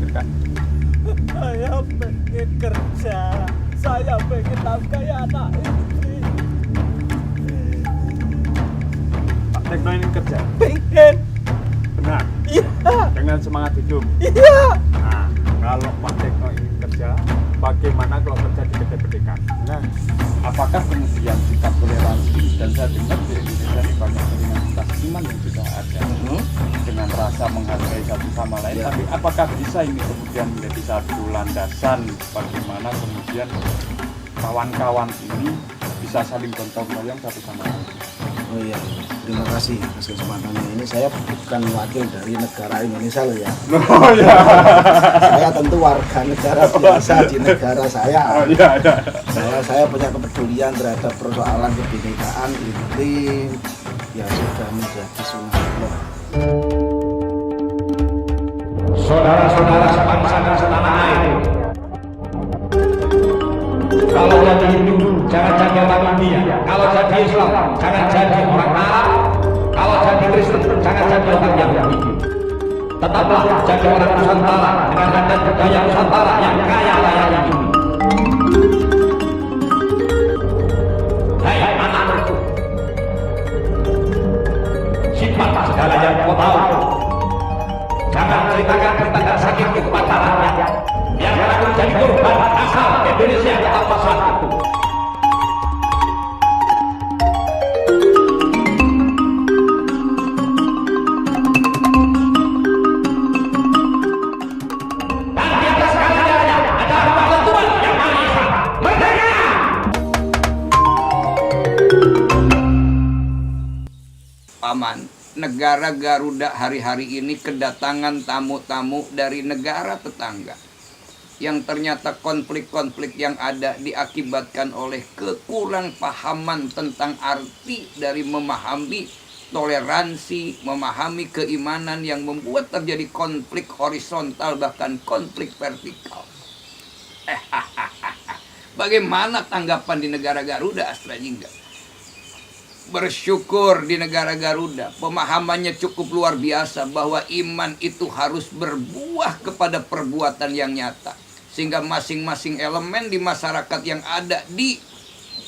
Kak? Saya pengen kerja, saya pengen nafkahi anak istri. Pak Tekno ingin kerja? Pengen. Benar? Iya. Dengan semangat hidup? Iya. Nah, kalau Pak Tekno ingin kerja, bagaimana kalau kerja di PT Pendidikan? Nah, apakah kemudian sikap toleransi, dan saya dengar di Indonesia ini banyak komunitas iman yang sudah ada dengan rasa menghargai satu sama lain, tapi apakah bisa ini kemudian menjadi satu landasan bagaimana kemudian kawan-kawan ini bisa saling gotong royong satu sama lain? Oh iya, terima kasih atas kesempatannya. Ini saya bukan wakil dari negara Indonesia loh ya. Oh iya. Saya tentu warga negara biasa di negara saya. Oh iya, iya. Saya punya kepedulian terhadap persoalan kebinekaan ini ya sudah menjadi sunnah Allah. Saudara-saudara sebangsa dan setanah air, kalau jadi Hindu jangan jadi orang India, kalau jadi Islam jangan jadi orang Arab, kalau jadi Kristen jangan jadi orang Yahudi. Tetaplah jadi orang Nusantara dengan adat budaya Nusantara yang kaya raya ini. Hai anak-anakku, simpan segala yang kau tahu. Jangan ceritakan sakit kepada rakyat. Biarkan aku jadi korban asal Indonesia tetap bersatu. Dan di atas segalanya ada Bapak Tuhan yang Maha Esa. Merdeka! Paman, negara Garuda hari-hari ini kedatangan tamu-tamu dari negara tetangga yang ternyata konflik-konflik yang ada diakibatkan oleh kekurang pahaman tentang arti dari memahami toleransi, memahami keimanan yang membuat terjadi konflik horizontal bahkan konflik vertikal. Bagaimana tanggapan di negara Garuda, Astra Jingga? Bersyukur di negara Garuda, pemahamannya cukup luar biasa bahwa iman itu harus berbuah kepada perbuatan yang nyata. Sehingga masing-masing elemen di masyarakat yang ada di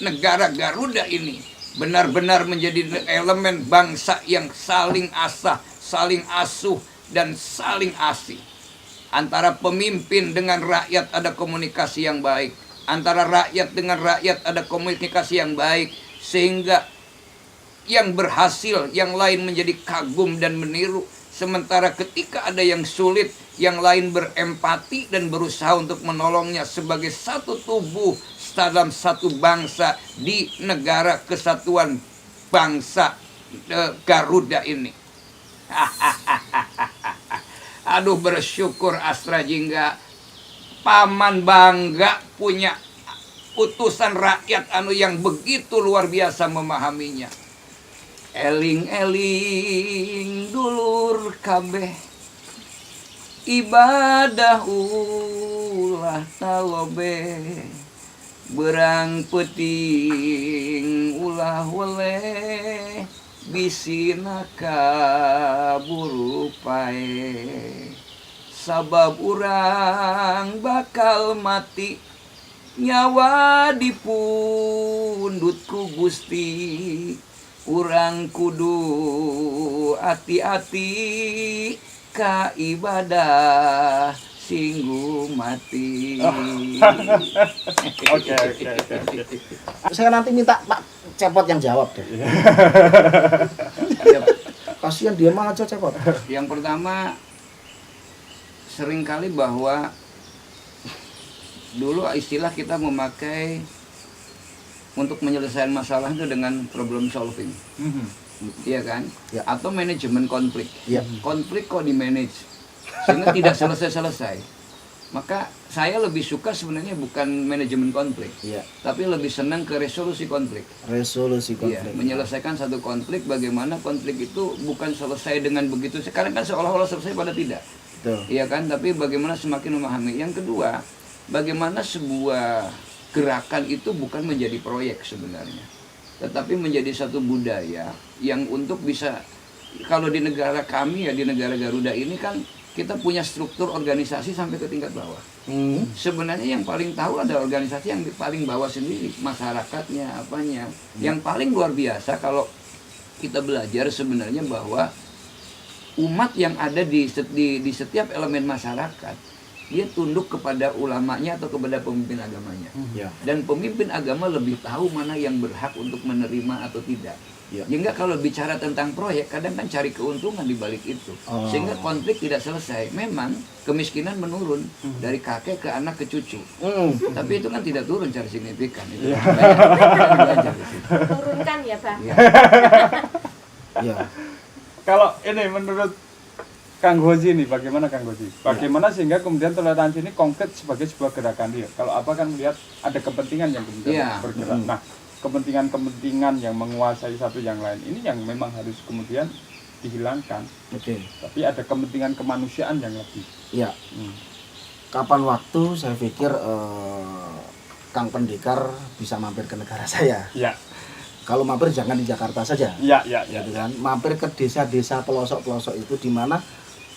negara Garuda ini benar-benar menjadi elemen bangsa yang saling asah, saling asuh, dan saling asih. Antara pemimpin dengan rakyat ada komunikasi yang baik. Antara rakyat dengan rakyat ada komunikasi yang baik. Sehingga yang berhasil, yang lain menjadi kagum dan meniru. Sementara ketika ada yang sulit, yang lain berempati dan berusaha untuk menolongnya sebagai satu tubuh dalam satu bangsa di negara kesatuan bangsa Garuda ini. Aduh, bersyukur Astra Jingga. Paman bangga punya utusan rakyat yang begitu luar biasa memahaminya. Eling-eling dulur kabeh, ibadah ulah talobe, berang peting ulah wele, bisina kaburu pae. Sabab urang bakal mati, nyawa dipundut ku Gusti. Urang kudu hati-hati ka ibadah singgu mati. Oke. Saya nanti minta Pak Cepot yang jawab deh. Kasihan dia mah aja Cepot. Yang pertama, seringkali bahwa dulu istilah kita memakai untuk menyelesaikan masalah itu dengan problem solving. Iya kan? Ya. Atau manajemen konflik. Ya. Konflik kok di manage sehingga tidak selesai-selesai. Maka saya lebih suka sebenarnya bukan manajemen konflik, Iya. tapi lebih senang ke resolusi konflik. Resolusi Iya, konflik. menyelesaikan satu konflik, bagaimana konflik itu bukan selesai dengan begitu. Sekarang kan seolah-olah selesai pada tidak. Betul. Iya kan? Tapi bagaimana semakin memahami. Yang kedua, bagaimana sebuah gerakan itu bukan menjadi proyek sebenarnya, tetapi menjadi satu budaya yang untuk bisa, kalau di negara kami ya, di negara Garuda ini kan kita punya struktur organisasi sampai ke tingkat bawah. Sebenarnya yang paling tahu ada organisasi yang di paling bawah sendiri, masyarakatnya, apanya. Yang paling luar biasa kalau kita belajar sebenarnya bahwa umat yang ada di setiap elemen masyarakat, dia tunduk kepada ulamanya atau kepada pemimpin agamanya. Ya. Dan pemimpin agama lebih tahu mana yang berhak untuk menerima atau tidak. Ya. Sehingga kalau bicara tentang proyek, kadang kan cari keuntungan di balik itu. Sehingga konflik tidak selesai. Memang kemiskinan menurun dari kakek ke anak ke cucu. Tapi itu kan tidak turun secara signifikan. Itu belajar di situ. Turunkan ya Bang. Ya. Ya. Kalau ini menurut Kang Gozi nih, bagaimana Kang Gozi? Bagaimana sehingga kemudian toleransi ini konkret sebagai sebuah gerakan dia? Kalau apa kan melihat ada kepentingan yang kemudian bergerak. Nah, kepentingan-kepentingan yang menguasai satu yang lain ini yang memang harus kemudian dihilangkan. Oke. Tapi ada kepentingan kemanusiaan yang lebih. Ya. Kapan waktu saya pikir Kang Pendekar bisa mampir ke negara saya. Ya. Kalau mampir jangan di Jakarta saja. Ya. Gitu kan. Mampir ke desa-desa pelosok-pelosok itu di mana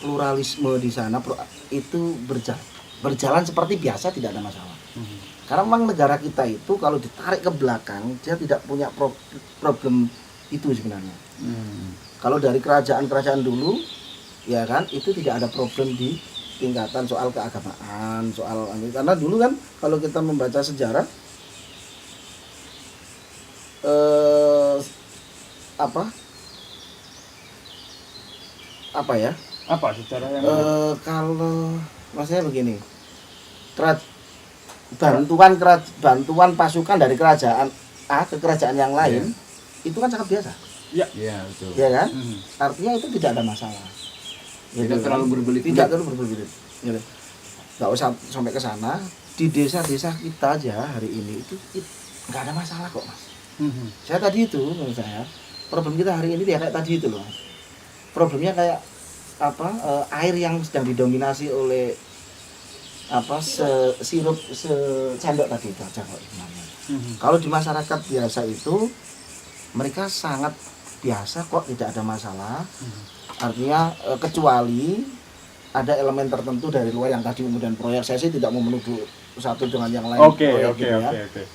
pluralisme di sana itu berjalan seperti biasa, tidak ada masalah. Karena memang negara kita itu kalau ditarik ke belakang dia tidak punya problem itu sebenarnya. Kalau dari kerajaan-kerajaan dulu, ya kan, itu tidak ada problem di tingkatan soal keagamaan, soal karena dulu kan kalau kita membaca sejarah apa ya? Apa secara yang Kalau maksudnya begini, bantuan pasukan dari kerajaan A ke kerajaan yang lain itu kan sangat biasa. Ya, betul. Ya kan? Artinya itu tidak ada masalah. Tidak terlalu berbelit-belit. Tidak terlalu berbelit-belit. Ya. Nggak usah sampai ke sana. Di desa-desa kita aja hari ini itu nggak ada masalah kok, Mas. Saya tadi itu menurut saya problem kita hari ini dia kayak tadi itu loh. Problemnya kayak air yang sedang didominasi oleh sirup sendok tadi itu aja kok sebenarnya. Kalau di masyarakat biasa itu mereka sangat biasa kok, tidak ada masalah. Artinya kecuali ada elemen tertentu dari luar yang tadi kemudian proyek, saya sih tidak mau menuduh satu dengan yang lain. Oke.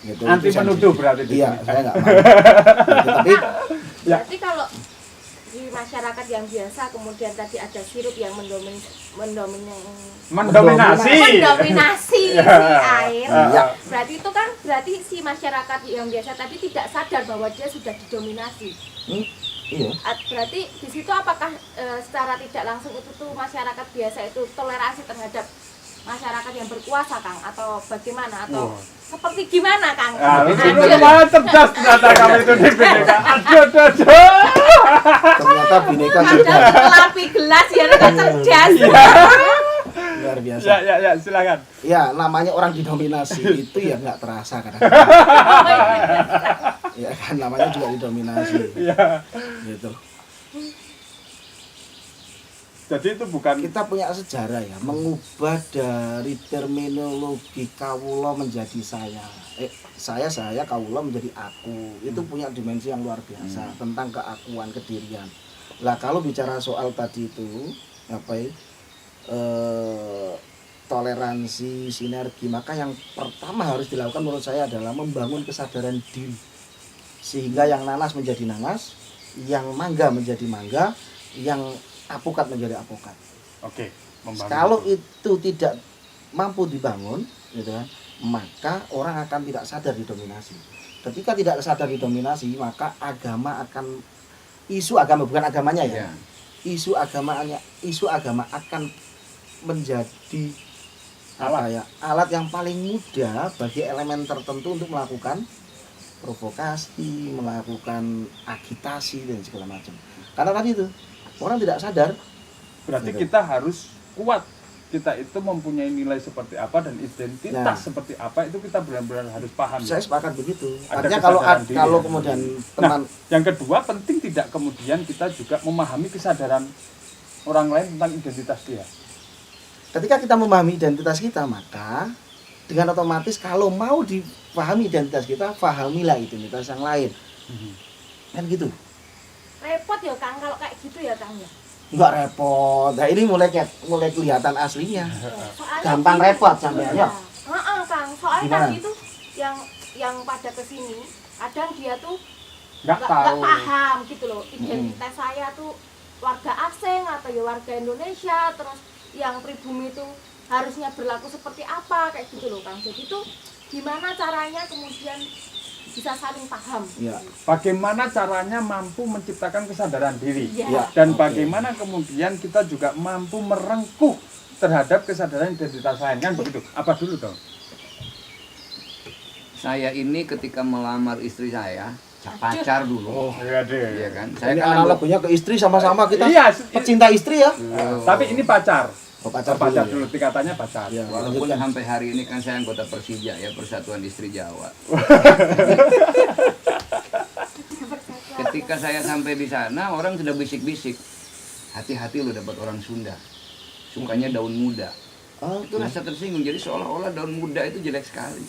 Gitu, Anti menuduh berarti di iya, sini. saya nggak mau. Gitu, tapi Berarti kalau di masyarakat yang biasa kemudian tadi ada sirup yang mendominasi si air. Berarti itu kan si masyarakat yang biasa tadi tidak sadar bahwa dia sudah didominasi. iya. Berarti di situ apakah secara tidak langsung itu tuh masyarakat biasa itu toleransi terhadap masyarakat yang berkuasa, Kang, atau bagaimana, atau seperti gimana, Kang? Itu lumayan cerdas ternyata kami itu di Bhinneka. Aduh. Ternyata Bhinneka Ada sudah melapi gelas ya, kan cerdas. luar biasa. Ya, silakan. Ya, namanya orang didominasi itu ya nggak terasa kadang-kadang. Ya kan, namanya juga didominasi. Iya. Gitu. Jadi itu bukan Kita punya sejarah ya, mengubah dari terminologi kawula menjadi saya, kawula menjadi aku. Itu punya dimensi yang luar biasa tentang keakuan, kedirian. Lah kalau bicara soal tadi itu toleransi, sinergi, maka yang pertama harus dilakukan menurut saya adalah membangun kesadaran diri. Sehingga yang nanas menjadi nanas, yang mangga menjadi mangga, yang apokat menjadi apokat. Oke, membangun. Kalau itu tidak mampu dibangun, gitu kan, maka orang akan tidak sadar didominasi. Ketika tidak sadar didominasi, maka isu agama bukan agamanya ya. Isu agama akan menjadi alat yang paling mudah bagi elemen tertentu untuk melakukan provokasi, melakukan agitasi dan segala macam. Karena tadi itu orang tidak sadar. Berarti kita harus kuat. Kita itu mempunyai nilai seperti apa dan identitas seperti apa, itu kita benar-benar harus paham. Saya sepakat begitu. Ada Artinya kesadaran diri, kalau ya. kemudian teman Yang kedua, penting tidak kemudian kita juga memahami kesadaran orang lain tentang identitas dia. ketika kita memahami identitas kita, maka dengan otomatis kalau mau dipahami identitas kita, pahamilah identitas yang lain. Kan gitu. Repot ya, Kang, kalau kayak gitu ya, Kang ya. Nggak repot. Nah ini mulai kelihatan aslinya. Soalnya Gampang gini, repot sampean ya. Kang, soalnya Gimana? tadi tuh yang pada kesini kadang dia tuh Nggak tahu. paham gitu loh identitas saya tuh warga asing atau ya warga Indonesia, terus yang pribumi itu harusnya berlaku seperti apa kayak gitu loh Kang. Jadi tuh gimana caranya kemudian bisa saling paham. Iya. Bagaimana caranya mampu menciptakan kesadaran diri Iya. Ya. dan Oke. bagaimana kemudian kita juga mampu merengkuh terhadap kesadaran identitas lain, kan begitu? Apa dulu dong? Saya ini ketika melamar istri saya, pacar dulu. Iya deh. Iya kan? Saya Ini kan analoginya ke istri sama-sama kita Iya, pecinta istri ya. tapi ini pacar. Oh, pacar Pacar dulu. dulu, tingkatannya pacar. Ya, walaupun lanjutkan. sampai hari ini kan saya anggota Persija ya, Persatuan Istri Jawa. Ketika saya sampai di sana, orang sudah bisik-bisik. Hati-hati lo dapat orang Sunda. Sukanya daun muda. Oh, Itu rasa tersinggung. Jadi seolah-olah daun muda itu jelek sekali.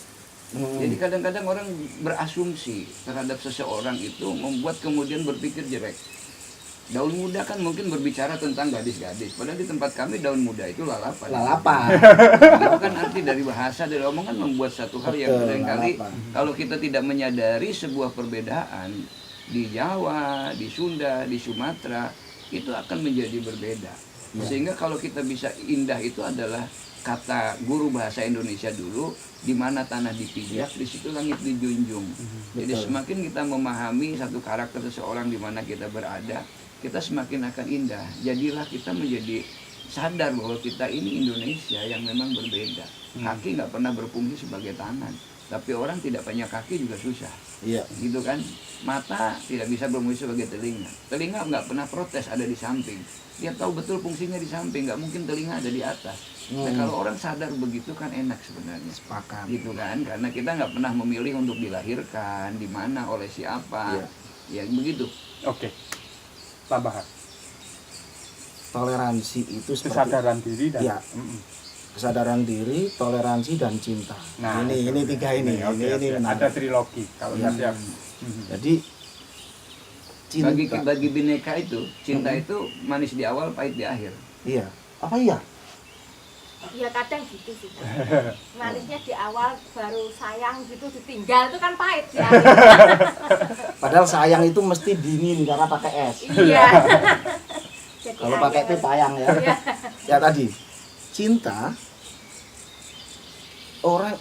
Jadi kadang-kadang orang berasumsi terhadap seseorang itu membuat kemudian berpikir jelek. Daun muda kan mungkin berbicara tentang gadis-gadis. Padahal di tempat kami daun muda itu lalapan. lalapan. Itu kan arti dari bahasa, dari omongan membuat satu hal yang Betul, barangkali lalapan. kalau kita tidak menyadari sebuah perbedaan di Jawa, di Sunda, di Sumatera, itu akan menjadi berbeda. Ya. Sehingga kalau kita bisa indah itu adalah kata guru bahasa Indonesia dulu, di mana tanah dipijak, di situ langit dijunjung. Jadi Betul. semakin kita memahami satu karakter seseorang di mana kita berada, kita semakin akan indah. Jadilah kita menjadi sadar bahwa kita ini Indonesia yang memang berbeda. Kaki nggak pernah berfungsi sebagai tangan, tapi orang tidak punya kaki juga susah. Iya. Gitu kan? Mata tidak bisa berfungsi sebagai telinga. Telinga nggak pernah protes ada di samping. Dia tahu betul fungsinya di samping, nggak mungkin telinga ada di atas. Nah, kalau orang sadar begitu kan enak sebenarnya. Sepakat. Gitu kan? Karena kita nggak pernah memilih untuk dilahirkan di mana oleh siapa. Ya begitu. Oke. Tambahan. Toleransi itu seperti Kesadaran diri dan Iya. Kesadaran diri, toleransi dan cinta. Nah, ini tiga ini. Oke, ini oke. menarik. Ada trilogi kalau Iya. siap. Jadi cinta. Bagi bineka itu, cinta itu manis di awal, pahit di akhir. Iya. Apa iya? Ya kadang gitu sih. Manisnya di awal baru sayang gitu ditinggal itu kan pahit ya. Padahal sayang itu mesti dingin karena pakai es. Iya. Jadi Kalau pakai itu air. tayang ya. Iya. Ya tadi cinta,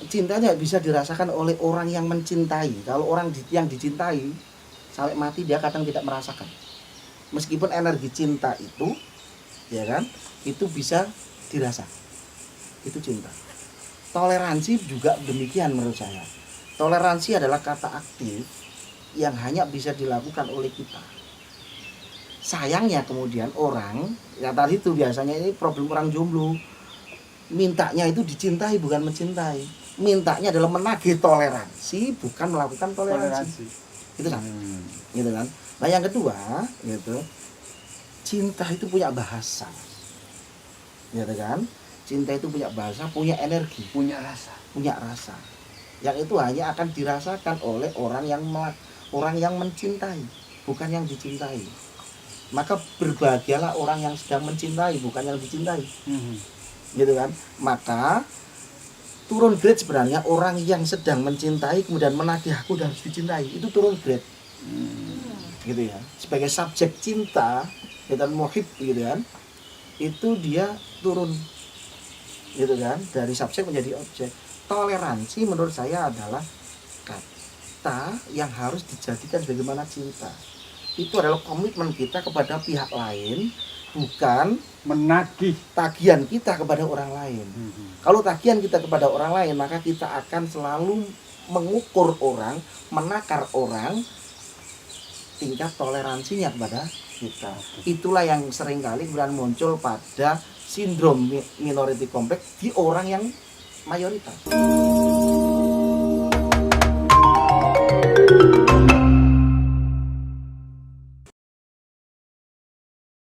cintanya bisa dirasakan oleh orang yang mencintai. Kalau orang yang dicintai sampai mati dia kadang tidak merasakan. Meskipun energi cinta itu, ya kan, itu bisa dirasa. Itu cinta. Toleransi juga demikian menurut saya. Toleransi adalah kata aktif yang hanya bisa dilakukan oleh kita. Sayangnya kemudian orang, ya tadi itu biasanya ini problem orang jomblo, mintanya itu dicintai bukan mencintai. Mintanya adalah menagih toleransi bukan melakukan toleransi. Itu kan? Gitu kan? Nah yang kedua, gitu, cinta itu punya bahasa, gitu kan? Cinta itu punya bahasa, punya energi, Punya rasa. punya rasa. Yang itu hanya akan dirasakan oleh orang yang mencintai, bukan yang dicintai. Maka berbahagialah orang yang sedang mencintai, bukan yang dicintai. Gitu kan? Maka turun grade sebenarnya orang yang sedang mencintai kemudian menagih aku harus dicintai, itu turun grade. Gitu ya. Sebagai subjek cinta, dan muhib gitu kan. Itu dia turun. Gitu kan? Dari subjek menjadi objek. Toleransi menurut saya adalah kata yang harus dijadikan sebagaimana cinta. Itu adalah komitmen kita kepada pihak lain, bukan Menagih. tagihan kita kepada orang lain. Kalau tagihan kita kepada orang lain, maka kita akan selalu mengukur orang, menakar orang, tingkat toleransinya kepada kita. Itulah yang seringkali kemudian muncul pada sindrom minority complex di orang yang mayoritas.